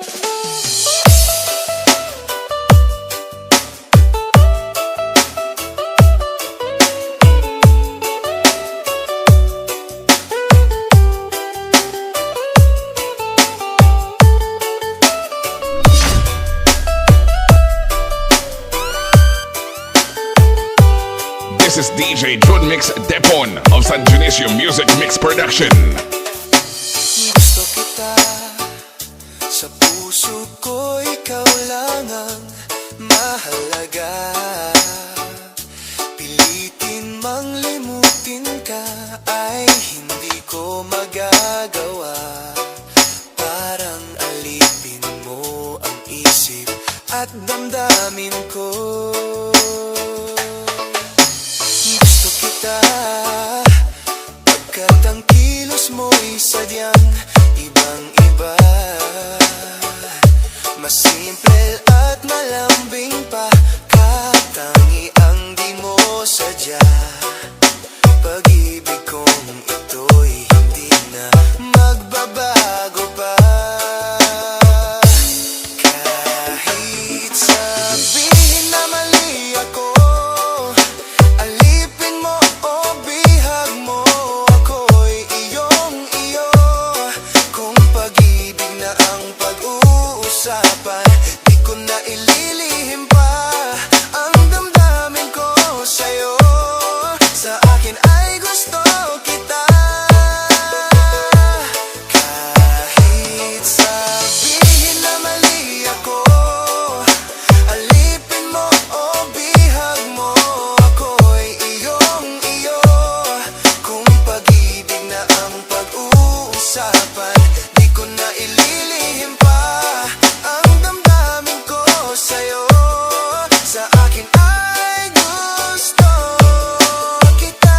This is DJ Jud Mix Depon of San Dionisio Music Mix Production. Gusto kita, sa puso ko ikaw lang ang mahalaga. Pilitin mang limutin ka ay hindi ko magagawa. Parang alipin mo ang isip at damdamin ko. Gusto kita, pagkat ang kilos mo'y sadyang ibang-iba. Mas simple at malambing pa, katangi ang di mo sadya. Pag-ibig kong ito'y hindi na magbabago pa. Kahit sabihin na mali ako, alipin mo o bihag mo, ako'y iyong-iyo. Kung pag-ibig na ang pag-uusapan, di ko na ililihim pa ang damdamin ko sa'yo. Sa akin ay gusto kita. Kahit sabihin na mali ako, alipin mo o bihag mo, ako'y iyong-iyo. Kung pag-ibig na ang pag-uusapan, di ko na ililihim pa ang damdamin ko sa'yo. Sa akin ay gusto kita.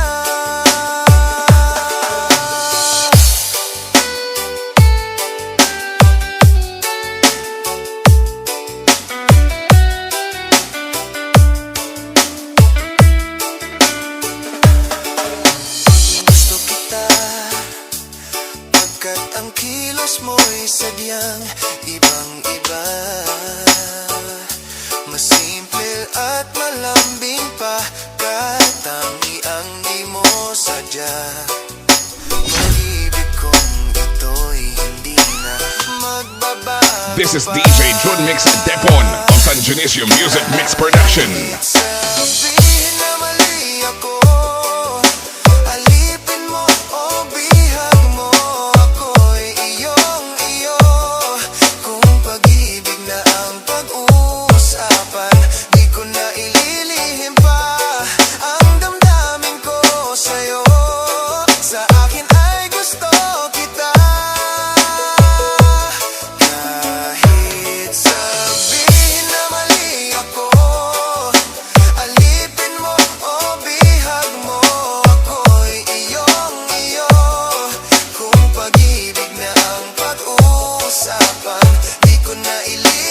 Gusto kita, pagkat ang kilos mo'y sadyang ibang-iba. Mas simple at malambing pa, katangi ang di mo sadya. Pag-ibig kong ito'y hindi na magbabago. This is DJ Jud Mix Depon of San Dionisio Music Mix Production. Sabihin na mali ako, alipin mo o bihag mo, ako'y iyong-iyo. Kung pag-ibig na ang pag-uusapan, di ko na ililihim pa ang damdamin ko sa'yo. Sa akin ay gusto kita. Kahit sabihin na mali ako, alipin mo o bihag mo, ako'y iyong-iyo. Kung pag-ibig na ang pag-uusapan, di ko na ililihim